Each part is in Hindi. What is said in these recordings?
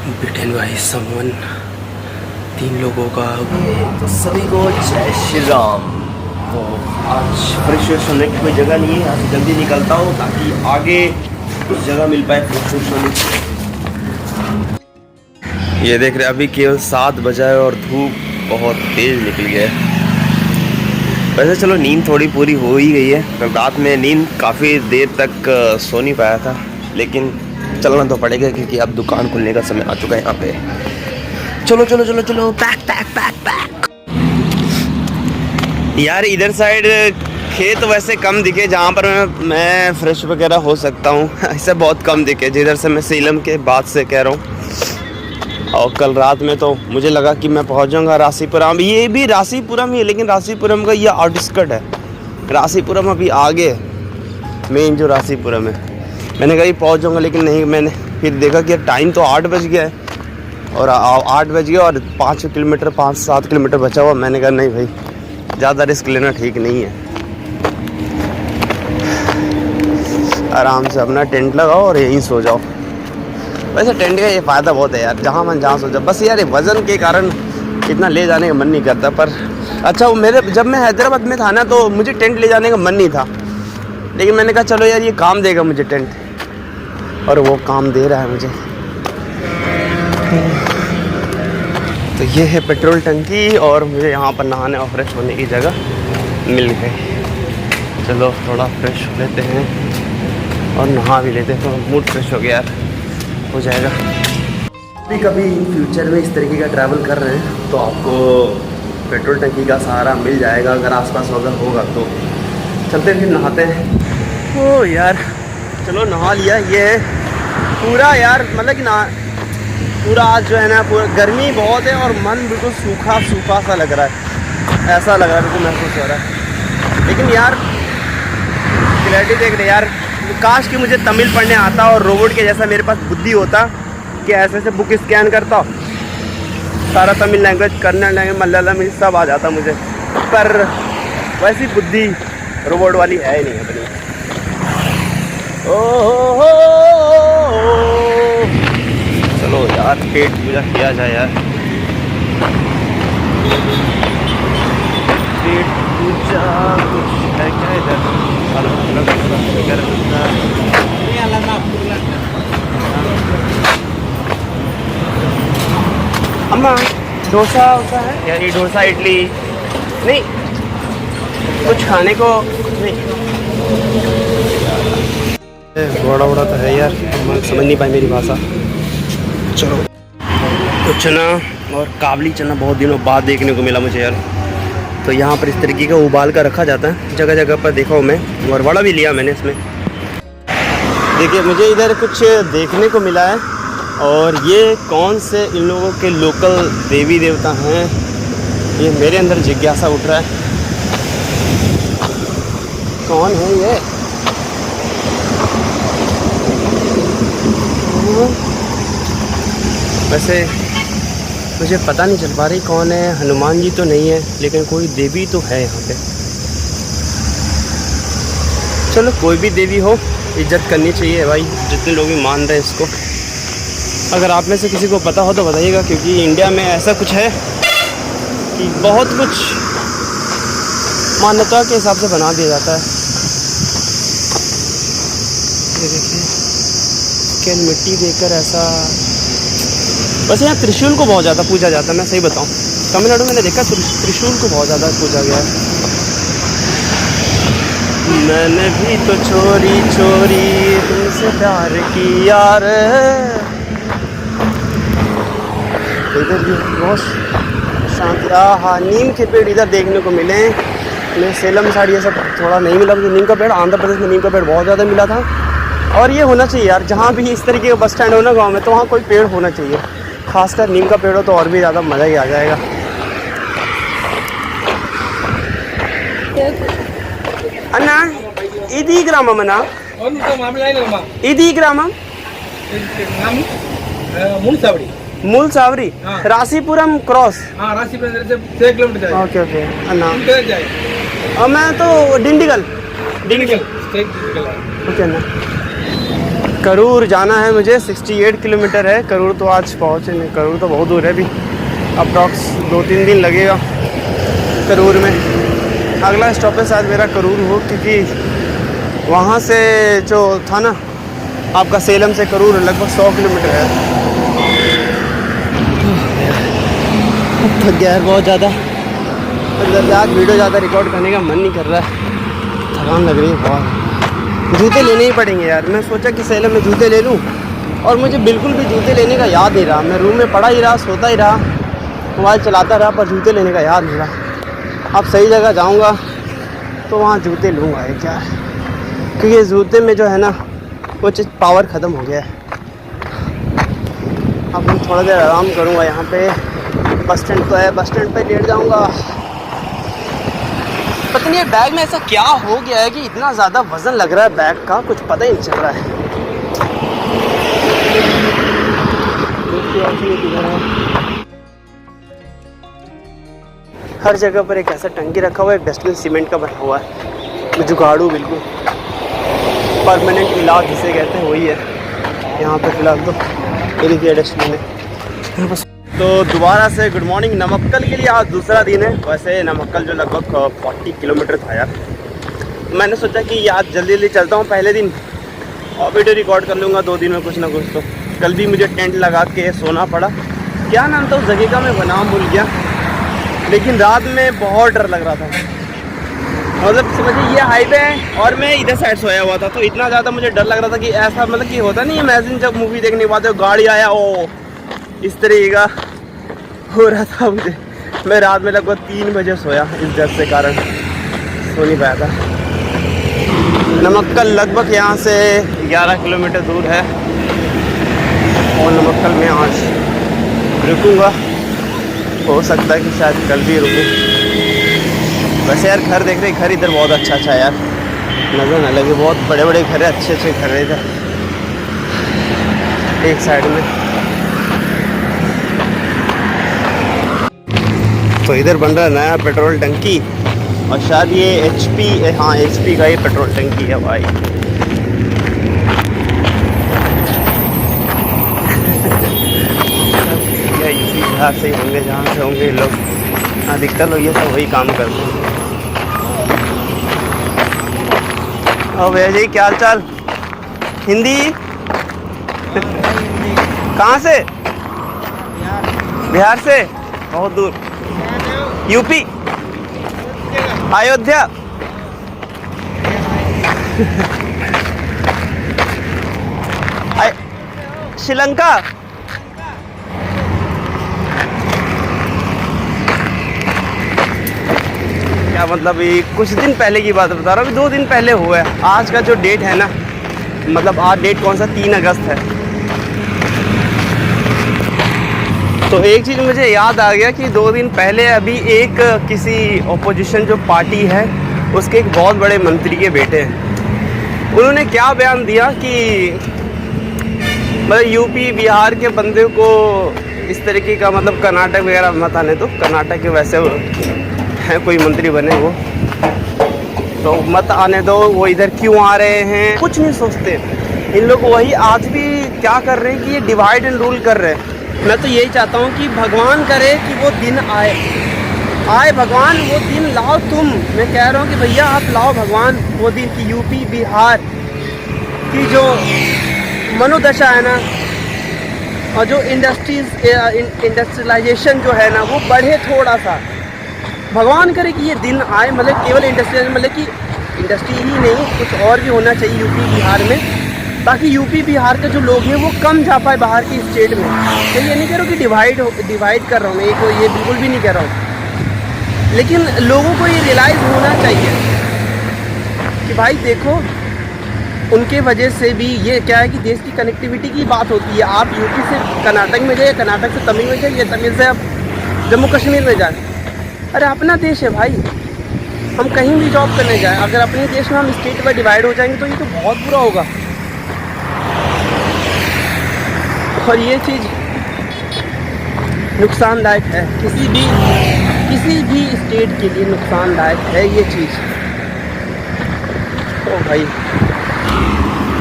ब्रिटेन भाई समवन 3 लोगों का। तो सभी को जय श्री राम। तो आज फ्रेश होने की कोई जगह नहीं है, आज जल्दी निकलता हूँ ताकि आगे कुछ जगह मिल पाए फ्रेश होने की। ये देख रहे अभी केवल 7 बजा है और धूप बहुत तेज निकल गया है। वैसे चलो नींद थोड़ी पूरी हो ही गई है। कल रात में नींद काफ़ी देर तक सो नहीं पाया था, लेकिन चलना तो पड़ेगा क्योंकि अब दुकान खुलने का समय आ चुका है यहाँ पे। चलो चलो चलो चलो, पैक पैक पैक पैक। यार इधर साइड खेत वैसे कम दिखे जहाँ पर मैं फ्रेश वगैरह हो सकता हूँ, ऐसे बहुत कम दिखे जिधर से मैं सीलम के बाद से कह रहा हूँ। और कल रात में तो मुझे लगा कि मैं पहुँच जाऊँगा रासीपुरम। ये भी रासीपुरम ही है, लेकिन रासीपुरम का ये आउटस्कर्ट है। रासीपुरम अभी आगे मेन जो रासीपुरम है। मैंने कहा पहुँच जाऊँगा, लेकिन नहीं, मैंने फिर देखा कि टाइम तो 8 बज गया है और 8 बज गया और 5-7 किलोमीटर बचा हुआ। मैंने कहा नहीं भाई, ज़्यादा रिस्क लेना ठीक नहीं है। आराम से अपना टेंट लगाओ और यहीं सो जाओ। वैसे टेंट का ये फ़ायदा बहुत है यार, जहाँ मन जहाँ सो जाओ। बस यार वज़न के कारण इतना ले जाने का मन नहीं करता। पर अच्छा, वो मेरे जब मैं हैदराबाद में था ना, तो मुझे टेंट ले जाने का मन नहीं था, लेकिन मैंने कहा चलो यार ये काम देगा मुझे टेंट, और वो काम दे रहा है मुझे। तो ये है पेट्रोल टंकी और मुझे यहाँ पर नहाने और फ्रेश होने की जगह मिल गई। चलो थोड़ा फ्रेश हो लेते हैं और नहा भी लेते हैं, तो मूड फ्रेश हो गया यार, हो जाएगा। कभी कभी इन फ्यूचर में इस तरीके का ट्रैवल कर रहे हैं तो आपको पेट्रोल टंकी का सहारा मिल जाएगा, अगर आसपास अगर होगा तो। चलते हैं फिर नहाते हैं। ओ यार चलो नहा लिया। ये है पूरा यार, मतलब कि ना पूरा आज जो है ना, पूरा गर्मी बहुत है और मन बिल्कुल सूखा सूखा सा लग रहा है, ऐसा लग रहा है, बिल्कुल महसूस हो रहा है। लेकिन यार क्लैरिटी देख रहे यार, काश कि मुझे तमिल पढ़ने आता और रोबोट के जैसा मेरे पास बुद्धि होता कि ऐसे ऐसे बुक स्कैन करता, सारा तमिल लैंग्वेज, कन्नड़ लैंग्वेज, मलयालम सब आ जाता मुझे। पर वैसी बुद्धि रोबोट वाली है ही नहीं अपनी। ओ चलो यार पेट पूजा किया जाए यार, पेट पूजा कुछ है क्या इधर? अम्मा डोसा वोसा है यार? ये डोसा इडली नहीं, कुछ खाने को नहीं। बड़ा बड़ा तो है यार, समझ नहीं पाई मेरी भाषा। चलो तो चना और काबली चना बहुत दिनों बाद देखने को मिला मुझे यार। तो यहाँ पर इस तरीके का उबाल कर रखा जाता है, जगह जगह पर देखा हूँ मैं, और बड़ा भी लिया मैंने इसमें। देखिए मुझे इधर कुछ देखने को मिला है, और ये कौन से इन लोगों के लोकल देवी देवता हैं, ये मेरे अंदर जिज्ञासा उठ रहा है। कौन है ये? वैसे मुझे पता नहीं चल पा रही कौन है। हनुमान जी तो नहीं है, लेकिन कोई देवी तो है यहाँ पे। चलो कोई भी देवी हो, इज्जत करनी चाहिए भाई, जितने लोग भी मान रहे हैं इसको। अगर आप में से किसी को पता हो तो बताइएगा, क्योंकि इंडिया में ऐसा कुछ है कि बहुत कुछ मान्यता के हिसाब से बना दिया जाता है। ये देखिए केवल मिट्टी देकर ऐसा। वैसे यहाँ त्रिशूल को बहुत ज़्यादा पूजा जाता है, मैं सही बताऊँ। तमिलनाडु में देखा त्रिशूल को बहुत ज़्यादा पूजा गया है। मैंने भी तो चोरी चोरी तुमसे प्यार किया रे। इधर भी बहुत शांति। हाँ, नीम के पेड़ इधर देखने को मिले। मैं सेलम साइड ये सब थोड़ा नहीं मिला मुझे नीम का पेड़। आंध्र प्रदेश में नीम का पेड़ बहुत ज़्यादा मिला था, और ये होना चाहिए यार, जहाँ भी इस तरीके का बस स्टैंड हो ना गाँव में, तो वहाँ कोई पेड़ होना चाहिए। खासकर नीम का पेड़ हो तो और भी ज़्यादा मज़ा ही आ जाएगा। अन्ना इदी ग्रामम अन्ना, इदी ग्रामम मूल सावरी रासीपुरम क्रॉस। रासीपुरम से 6 किलोमीटर जाएगा। ओके ओके अन्ना, जाएगा। मैं तो डिंडीगल डिंडीगल ओके अन्ना। करूर जाना है मुझे, 68 किलोमीटर है। करूर तो आज पहुँचे नहीं, करूर तो बहुत दूर है अभी, अप्रॉक्स 2-3 दिन लगेगा करूर में। अगला स्टॉप है शायद मेरा करूर हो, क्योंकि वहाँ से जो था ना आपका सेलम से करूर लगभग 100 किलोमीटर है। थक गया है बहुत ज़्यादा, अंदर आज वीडियो ज़्यादा रिकॉर्ड करने का मन नहीं कर रहा है, थकान लग रही है बहुत। जूते लेने ही पड़ेंगे यार। मैं सोचा कि सेलम में जूते ले लूँ, और मुझे बिल्कुल भी जूते लेने का याद नहीं रहा। मैं रूम में पड़ा ही रहा, सोता ही रहा, मोबाइल चलाता रहा, पर जूते लेने का याद नहीं रहा। अब सही जगह जाऊँगा तो वहाँ जूते लूँगा है क्या, क्योंकि जूते में जो है ना वो चीज़ पावर ख़त्म हो गया है। अब मैं थोड़ा देर आराम करूँगा यहाँ पे। बस स्टैंड तो है, बस स्टैंड पे लेट जाऊँगा। पता नहीं बैग में ऐसा क्या हो गया है कि इतना ज़्यादा वज़न लग रहा है बैग का, कुछ पता ही नहीं चल रहा है। हर जगह पर एक ऐसा टंकी रखा हुआ है, एक डस्टबिन सीमेंट का बना हुआ है, जुगाड़ू बिल्कुल परमानेंट इलाज जिसे कहते हैं वही है। यहाँ पे फिलहाल तो मेरी डस्टबिन है बस। तो दोबारा से गुड मॉर्निंग। नमक्कल के लिए आज दूसरा दिन है। वैसे नमक्कल जो लगभग 40 किलोमीटर था यार, मैंने सोचा कि आज जल्दी जल्दी चलता हूँ पहले दिन, और वीडियो रिकॉर्ड कर लूँगा 2 दिन में कुछ ना कुछ। तो कल भी मुझे टेंट लगा के सोना पड़ा। क्या नाम था उस जगह का, मैं नाम भूल गया, लेकिन रात में बहुत डर लग रहा था। मतलब समझिए ये हाईवे है और मैं इधर साइड सोया हुआ था, तो इतना ज़्यादा मुझे डर लग रहा था कि ऐसा मतलब कि होता नहीं, इमेजिन जब मूवी देखने के बाद गाड़ी आया ओ इस तरीके का हो रहा था मुझे। मैं रात में लगभग 3 बजे सोया, इस डर से कारण सो नहीं पाया था। नमक्कल लगभग यहाँ से 11 किलोमीटर दूर है, और नमक्कल में आज रुकूँगा। हो सकता है कि शायद कल भी रुकूँ। वैसे यार घर देख रहे, घर इधर बहुत अच्छा है यार, नज़र न लगे। बहुत बड़े बड़े घर है, अच्छे अच्छे घर है इधर एक साइड में। तो इधर बन रहा है नया पेट्रोल टंकी, और शायद ये HP, हाँ HP का ये पेट्रोल टंकी है भाई। यूपी बिहार से ही होंगे, जहाँ से होंगे लोग, अधिकतर लोग ये सब वही काम करते हैं। और भैया जी क्या हाल चाल? हिंदी कहाँ से? बिहार से, बहुत दूर। यूपी, अयोध्या। श्रीलंका। क्या मतलब, ये कुछ दिन पहले की बात बता रहा हूँ, अभी 2 दिन पहले हुआ है। आज का जो डेट है ना, मतलब आज डेट कौन सा, 3 अगस्त है। तो एक चीज़ मुझे याद आ गया कि 2 दिन पहले अभी एक किसी ओपोजिशन जो पार्टी है उसके एक बहुत बड़े मंत्री के बेटे हैं, उन्होंने क्या बयान दिया कि मतलब यूपी बिहार के बंदे को इस तरीके का, मतलब कर्नाटक वगैरह मत आने दो, कर्नाटक के वैसे हैं कोई मंत्री बने वो, तो मत आने दो, वो इधर क्यों आ रहे हैं, कुछ नहीं सोचते इन लोग। वही आज भी क्या कर रहे हैं कि ये डिवाइड एंड रूल कर रहे हैं। मैं तो यही चाहता हूँ कि भगवान करे कि वो दिन आए भगवान, वो दिन लाओ तुम। मैं कह रहा हूँ कि भैया आप लाओ भगवान वो दिन की यूपी बिहार की जो मनोदशा है ना, और जो इंडस्ट्रियलाइजेशन जो है ना वो बढ़े थोड़ा सा। भगवान करे कि ये दिन आए, मतलब केवल इंडस्ट्रियल, मतलब कि इंडस्ट्री ही नहीं, कुछ और भी होना चाहिए यूपी बिहार में, ताकि यूपी बिहार के जो लोग हैं वो कम जा पाए बाहर की स्टेट में। तो ये नहीं कह रहा हूँ कि डिवाइड कर रहा हूँ मैं, ये बिल्कुल भी नहीं कह रहा हूँ, लेकिन लोगों को ये रियलाइज़ होना चाहिए कि भाई देखो उनके वजह से भी ये क्या है कि देश की कनेक्टिविटी की बात होती है। आप यूपी से कर्नाटक में जाइए, कर्नाटक से तमिल में जाइए, तमिल से आप जम्मू कश्मीर में जाए। अरे अपना देश है भाई, हम कहीं भी जॉब करने जाएं, अगर अपने देश में हम स्टेट में डिवाइड हो जाएंगे तो ये तो बहुत बुरा होगा। और ये चीज़ नुकसानदायक है, किसी भी स्टेट के लिए नुकसानदायक है ये चीज़। तो भाई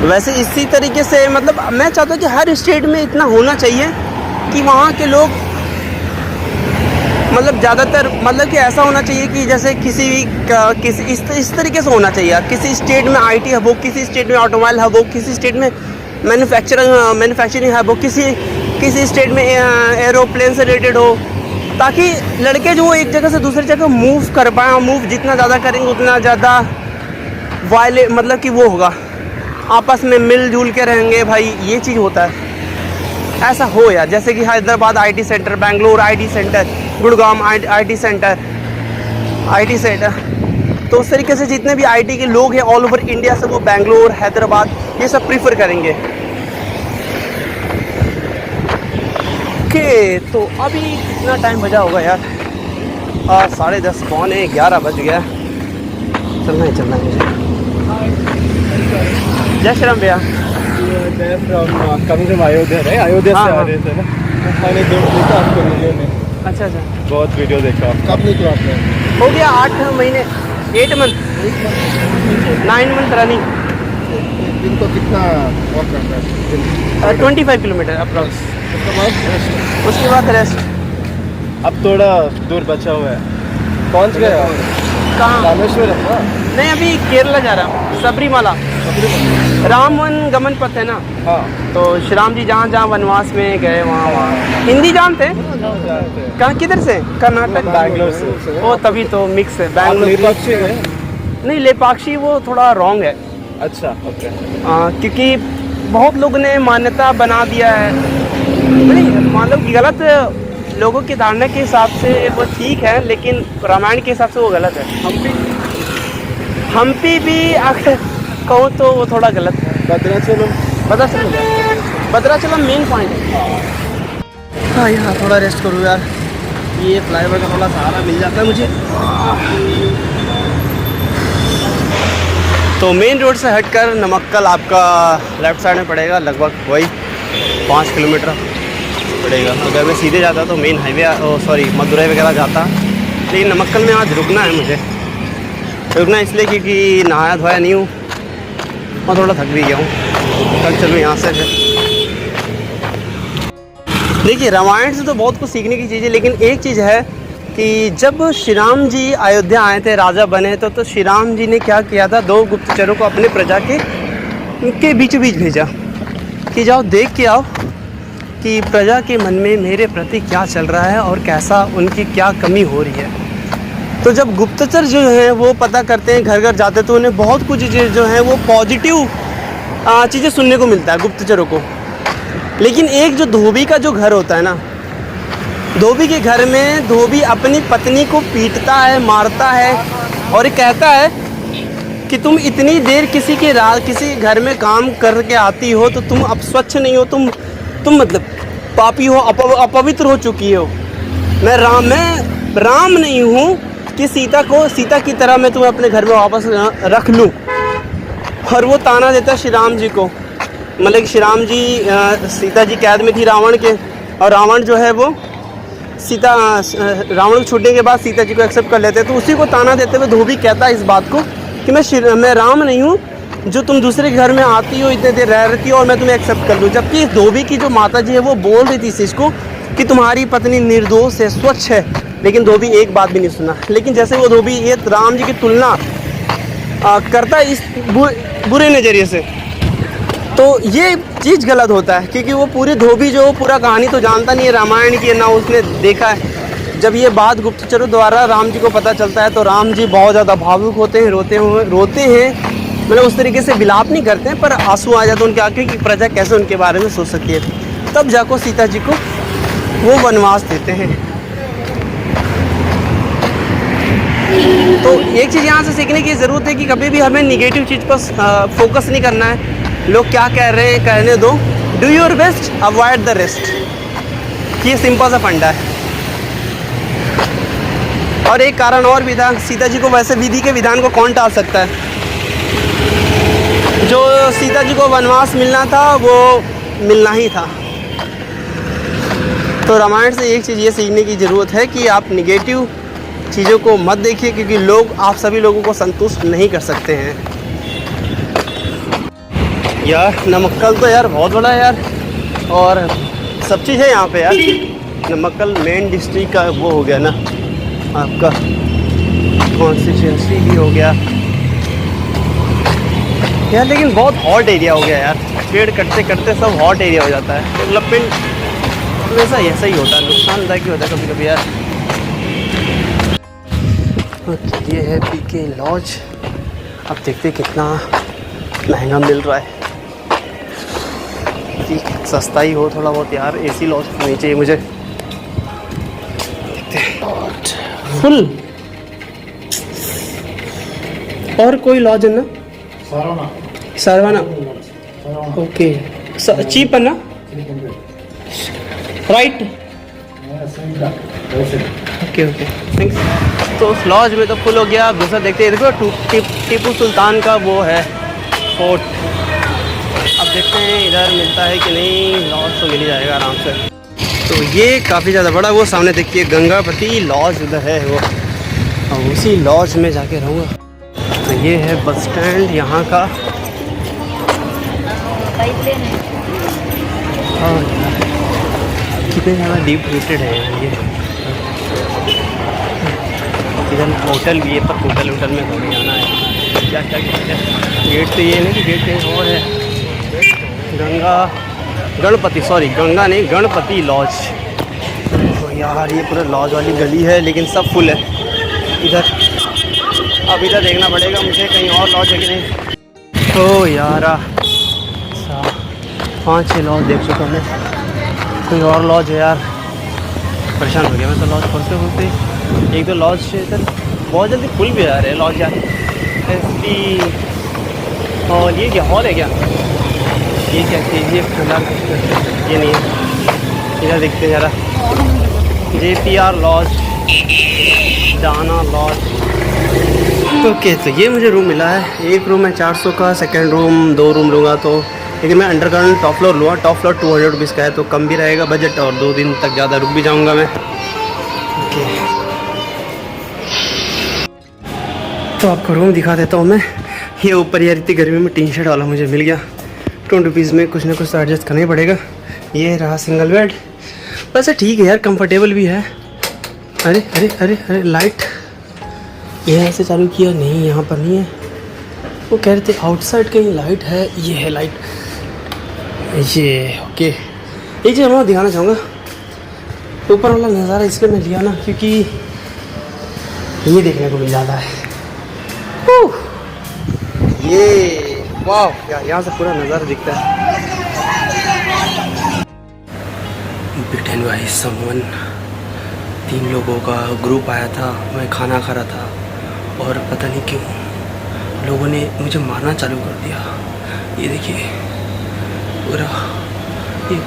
वैसे इसी तरीके से मतलब मैं चाहता हूँ कि हर स्टेट में इतना होना चाहिए कि वहाँ के लोग मतलब ज़्यादातर मतलब कि ऐसा होना चाहिए कि जैसे किसी इस तरीके से होना चाहिए। किसी स्टेट में आईटी हब हो, किसी स्टेट में ऑटोमोबाइल हब हो, किसी स्टेट में मैन्युफैक्चरिंग हब हो, किसी स्टेट में एरोप्लेन से रिलेटेड हो, ताकि लड़के जो एक जगह से दूसरी जगह मूव कर पाएँ। मूव जितना ज़्यादा करेंगे उतना ज़्यादा मतलब कि वो होगा, आपस में मिलजुल के रहेंगे भाई, ये चीज़ होता है। ऐसा हो यार, जैसे कि Hyderabad IT centre, Bangalore IT centre, Gurgaon IT centre, तो उस तरीके से जितने भी आईटी के लोग हैं ऑल ओवर इंडिया से वो बेंगलोर, हैदराबाद ये सब प्रीफर करेंगे। ओके, तो अभी कितना टाइम बजा होगा यार? 10:30 पौने 11 बज गया। चलना है मुझे। जय श्री राम भैया। Coming from Ayodhya, right? Ayodhya से आ रहे थे ना, मैंने देखा आपको वीडियो में। अच्छा, बहुत वीडियो देखा। कब निकला आपने? हो गया 8 महीने, 8 मंथ, 9 मंथ रनिंग। दिन को कितना वॉक करना है? 25 किलोमीटर अप्रॉक्स। उसके बाद रेस्ट। अब थोड़ा दूर बचा हुआ है। पहुंच गए आप? कहाँ? रामेश्वरम ना? नहीं, अभी केरला जा रहा हूँ, सबरीमाला। रामवन गमन पथ है ना, हाँ। तो श्री राम जी जहाँ वनवास में गए वहाँ हिंदी जानते हैं? कहाँ, किधर से? कर्नाटक, बैंगलोर से। ओ तभी तो मिक्स है। बैंगलोर लेपाक्षी गए? नहीं, लेपाक्षी वो थोड़ा रॉन्ग है। अच्छा, ओके। क्योंकि बहुत लोगों ने मान्यता बना दिया है, नहीं मतलब गलत लोगों की धारणा के हिसाब से वो ठीक है, लेकिन रामायण के हिसाब से वो गलत है। हम्पी भी अगर कहूँ तो वो थोड़ा गलत है। भद्राचलम मेन पॉइंट है। हाँ, यहाँ थोड़ा रेस्ट करूँ यार, ये फ्लाईओवर का थोड़ा सहारा मिल जाता है मुझे। तो मेन रोड से हटकर नमक्कल आपका लेफ़्ट साइड में पड़ेगा, लगभग वही 5 किलोमीटर पड़ेगा। अगर मैं सीधे जाता तो मेन हाईवे मदुरई वगैरह जाता, लेकिन नमक्कल में आज रुकना है मुझे। रुकना इसलिए क्योंकि नहाया धोया नहीं हूँ और थोड़ा थक भी गया हूँ। कल चलूँ यहाँ से फिर। देखिए, रामायण से तो बहुत कुछ सीखने की चीज़ है, लेकिन एक चीज़ है कि जब श्री राम जी अयोध्या आए थे, राजा बने तो श्री राम जी ने क्या किया था, 2 गुप्तचरों को अपने प्रजा के बीचों बीच भेजा कि जाओ देख के आओ कि प्रजा के मन में मेरे प्रति क्या चल रहा है और कैसा उनकी क्या कमी हो रही है। तो जब गुप्तचर जो हैं वो पता करते हैं, घर घर जाते हैं, तो उन्हें बहुत कुछ चीज़ें जो हैं वो पॉजिटिव चीज़ें सुनने को मिलता है गुप्तचरों को। लेकिन एक जो धोबी का जो घर होता है ना, धोबी के घर में धोबी अपनी पत्नी को पीटता है, मारता है और ये कहता है कि तुम इतनी देर किसी घर में काम करके आती हो तो तुम अब स्वच्छ नहीं हो, तुम मतलब पापी हो, अपवित्र हो चुकी हो। मैं राम नहीं हूँ कि सीता की तरह मैं तुम्हें अपने घर में वापस रख लूँ। और वो ताना देता श्री राम जी को, मतलब कि श्री राम जी सीता जी कैद में थी रावण के, और रावण जो है वो रावण को छूटने के बाद सीता जी को एक्सेप्ट कर लेते हैं। तो उसी को ताना देते हुए धोबी कहता है इस बात को कि मैं राम नहीं हूँ जो तुम दूसरे के घर में आती हो, इतने देर रहती हो और मैं तुम्हें एक्सेप्ट कर लूँ। जबकि धोबी की जो माता जी है वो बोल रही थी इस चीज़ को कि तुम्हारी पत्नी निर्दोष है, स्वच्छ है, लेकिन धोबी एक बात भी नहीं सुना। लेकिन जैसे वो धोबी ये राम जी की तुलना करता है इस बुरे नज़रिए से, तो ये चीज़ गलत होता है, क्योंकि वो पूरे धोबी जो पूरा कहानी तो जानता नहीं है रामायण की, ना उसने देखा है। जब ये बात गुप्तचरों द्वारा राम जी को पता चलता है तो राम जी बहुत ज़्यादा भावुक होते हैं, रोते हैं, मतलब उस तरीके से विलाप नहीं करते हैं, पर आंसू आ जाते हैं उनके आंखें कि प्रजा कैसे उनके बारे में सोच सकती है। तब जाकर सीता जी को वो वनवास देते हैं। तो एक चीज़ यहाँ से सीखने की ज़रूरत है कि कभी भी हमें निगेटिव चीज़ पर फोकस नहीं करना है। लोग क्या कह रहे हैं कहने दो, do your best, avoid the rest. ये सिंपल सा फंडा है। और एक कारण और भी था, सीता जी को वैसे विधि के विधान को कौन टाल सकता है। जो सीता जी को वनवास मिलना था वो मिलना ही था। तो रामायण से एक चीज़ ये सीखने की ज़रूरत है कि आप निगेटिव चीज़ों को मत देखिए, क्योंकि लोग आप सभी लोगों को संतुष्ट नहीं कर सकते हैं। यार नमक्कल तो यार बहुत बड़ा है यार, और सब चीज़ है यहाँ पे यार। नमक्कल मेन डिस्ट्रिक्ट का वो हो गया ना आपका, कॉन्स्टिट्यूंसी भी हो गया यार। लेकिन बहुत हॉट एरिया हो गया यार, पेड़ कटते कटते सब हॉट एरिया हो जाता है। डेवलपमेंट हमेशा ऐसा ही होता है, नुकसानदायक ही होता है कभी कभी यार। ये है पीके लॉज। अब देखते कितना महंगा मिल रहा है। ठीक सस्ता ही हो थोड़ा बहुत यार। एसी लॉज होनी चाहिए मुझे। फुल और कोई लॉज है ना? सारवाना। ओके चीप है ना? राइट। Okay okay thanks. तो उस लॉज में तो फुल हो गया। अब दूसरा देखते हैं, देखो टीपू सुल्तान का वो है फोर्ट। अब देखते हैं इधर मिलता है कि नहीं। लॉज तो मिल ही जाएगा आराम से। तो ये काफ़ी ज़्यादा बड़ा, वो सामने देखिए गंगापति लॉज उधर है वो, और उसी लॉज में जाके रहूँगा। तो ये है बस स्टैंड यहाँ का। और कितने ज़्यादा डीप रूटेड है ये। इधर होटल भी है, पर होटल में थोड़ी जाना है। क्या क्या गेट तो ये नहीं कि गेट कहीं और है। गंगा नहीं गणपति लॉज। तो यार ये पूरा लॉज वाली गली है, लेकिन सब फुल है इधर। अब इधर देखना पड़ेगा मुझे कहीं और लॉज है कि नहीं। तो यार 5-6 लॉज देख चुका मैं, कोई और लॉज है यार। परेशान हो गया मैं तो लॉज खोलते। एक दो लॉज इधर बहुत जल्दी फुल भी आ रहे हैं लॉज यार। एसपी और ये क्या हॉल है क्या? ये क्या चीज़? ये नहीं है। इधर देखते हैं ज़रा। JPR लॉज, जाना लॉज। ओके तो ये मुझे रूम मिला है। एक रूम है 400 का, सेकंड रूम 2 रूम लूँगा तो, लेकिन मैं अंडरग्राउंड टॉप फ्लोर लूँगा। टॉप फ्लोर 200 रुपीज़ का है, तो कम भी रहेगा बजट, और 2 दिन तक ज़्यादा रुक भी जाऊँगा मैं। ओके तो आपको रूम दिखा देता हूँ मैं। ये ऊपर यार इतनी गर्मी में टी शर्ट वाला मुझे मिल गया। 20 रुपीज़ में कुछ ना कुछ तो एडजस्ट करना ही पड़ेगा। ये रहा सिंगल बेड, वैसे ठीक है यार, कंफर्टेबल भी है। अरे अरे अरे अरे लाइट ये ऐसे चालू किया नहीं, यहाँ पर नहीं है। वो कह रहे थे आउटसाइड कहीं लाइट है। ये है लाइट, ये ओके। एक चीज़ मैं दिखाना चाहूँगा, ऊपर वाला नज़ारा इसलिए मैं लिया ना क्योंकि ये देखने को मिल जाता है। ये वाह यार, यहाँ से पूरा नज़ारा दिखता है। बिटेन बाय समवन, 3 लोगों का ग्रुप आया था। मैं खाना खा रहा था और पता नहीं क्यों लोगों ने मुझे मारना चालू कर दिया। ये देखिए ये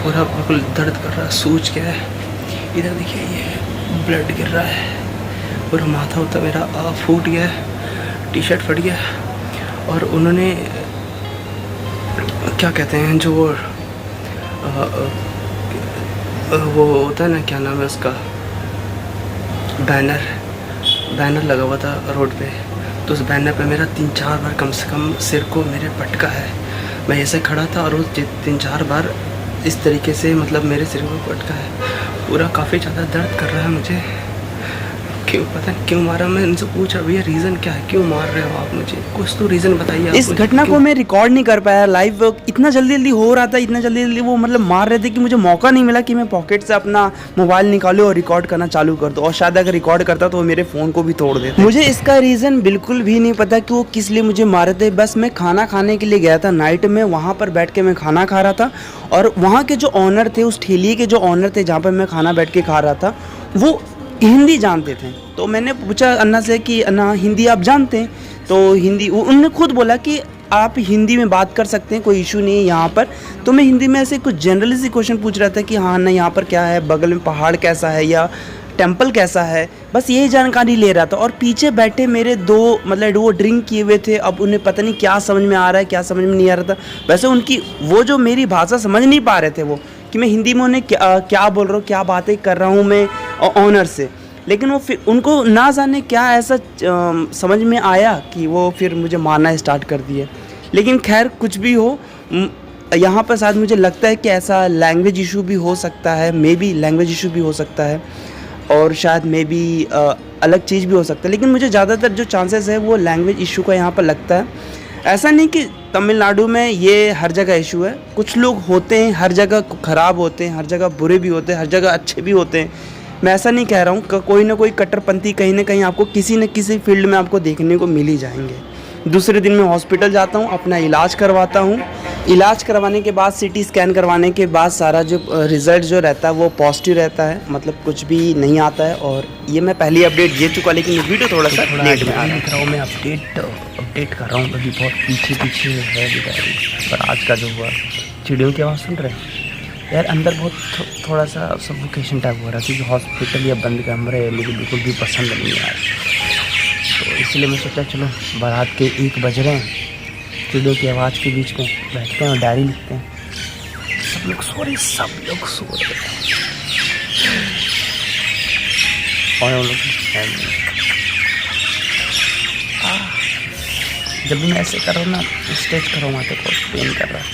पूरा बिल्कुल दर्द कर रहा है, सूज क्या है। इधर देखिए ये ब्लड गिर रहा है, पूरा माथा होता मेरा फूट गया, टी शर्ट फट गया। और उन्होंने क्या कहते हैं जो वो होता है ना, क्या नाम है उसका, बैनर लगा हुआ था रोड पे। तो उस बैनर पे मेरा 3-4 बार कम से कम सिर को मेरे पटका है। मैं ऐसे खड़ा था और वो 3-4 बार इस तरीके से मतलब मेरे सिर को पटका है। पूरा काफ़ी ज़्यादा दर्द कर रहा है मुझे। क्यों, पता नहीं क्यों मारा। मैं इनसे पूछा भैया रीज़न क्या है, क्यों मार रहे हो आप मुझे, कुछ तो रीज़न बताइए। इस घटना को मैं रिकॉर्ड नहीं कर पाया लाइव, इतना जल्दी हो रहा था, इतना जल्दी वो मतलब मार रहे थे कि मुझे मौका नहीं मिला कि मैं पॉकेट से अपना मोबाइल निकालूं और रिकॉर्ड करना चालू कर दूं। और शायद अगर रिकॉर्ड करता तो वो मेरे फ़ोन को भी तोड़ देते। मुझे इसका रीज़न बिल्कुल भी नहीं पता कि वो किस लिए मुझे मारे थे। बस मैं खाना खाने के लिए गया था नाइट में, वहाँ पर बैठ के मैं खाना खा रहा था। और वहाँ के जो ऑनर थे, उस ठेलिए के जो ऑनर थे जहाँ पर मैं खाना बैठ के खा रहा था, वो हिंदी जानते थे। तो मैंने पूछा अन्ना से कि अन्ना हिंदी आप जानते हैं? तो हिंदी उन्होंने खुद बोला कि आप हिंदी में बात कर सकते हैं, कोई इशू नहीं है यहाँ पर। तो मैं हिंदी में ऐसे कुछ जनरली सी क्वेश्चन पूछ रहा था कि हाँ ना यहाँ पर क्या है, बगल में पहाड़ कैसा है या टेम्पल कैसा है, बस यही जानकारी ले रहा था। और पीछे बैठे मेरे 2 मतलब वो ड्रिंक किए हुए थे। अब उन्हें पता नहीं क्या समझ में आ रहा है, क्या समझ में नहीं आ रहा था। वैसे उनकी वो जो मेरी भाषा समझ नहीं पा रहे थे वो, कि मैं हिंदी में उन्हें क्या बोल रहा हूँ, क्या बातें कर रहा हूँ मैं ऑनर से। लेकिन वो फिर उनको ना जाने क्या ऐसा समझ में आया कि वो फिर मुझे मारना स्टार्ट कर दिए। लेकिन खैर कुछ भी हो, यहाँ पर शायद मुझे लगता है कि ऐसा लैंग्वेज इशू भी हो सकता है, मे बी लैंग्वेज इशू भी हो सकता है, और शायद मे बी अलग चीज़ भी हो सकता है, लेकिन मुझे ज़्यादातर जो चांसेस है वो लैंग्वेज इशू का यहाँ पर लगता है। ऐसा नहीं कि तमिलनाडु में ये हर जगह इशू है, कुछ लोग होते हैं हर जगह ख़राब होते हैं, हर जगह बुरे भी होते हैं, हर जगह अच्छे भी होते हैं। मैं ऐसा नहीं कह रहा हूँ, कोई ना कोई कट्टरपंथी कहीं ना कहीं आपको किसी न किसी फील्ड में आपको देखने को मिल ही जाएंगे। दूसरे दिन मैं हॉस्पिटल जाता हूँ, अपना इलाज करवाता हूँ। इलाज करवाने के बाद सीटी स्कैन करवाने के बाद सारा जो रिज़ल्ट जो रहता है वो पॉजिटिव रहता है, मतलब कुछ भी नहीं आता है। और ये मैं पहली अपडेट दे चुका, लेकिन वीडियो थोड़ा सा लेट में आ रहा हूँ। मैं अपडेट कर रहा हूँ, अभी बहुत पीछे है पर आज का जो हुआ, चिड़ियों की आवाज़ सुन रहे हैं यार, अंदर बहुत थोड़ा सा सफोकेशन टाइप हो रहा है, क्योंकि हॉस्पिटल या बंद कमरे मुझे बिल्कुल भी पसंद नहीं आ रहा। तो इसलिए मैं सोचा चलो बारात के 1 बज रहे हैं, चिड़ियों की आवाज़ के बीच में बैठते हैं और डायरी लिखते हैं। सब लोग सो रहे और हम लोग जब भी मैं ऐसे कर रहा हूँ ना, स्ट्रेच कर रहा हूँ, तो बहुत पेन कर रहा है।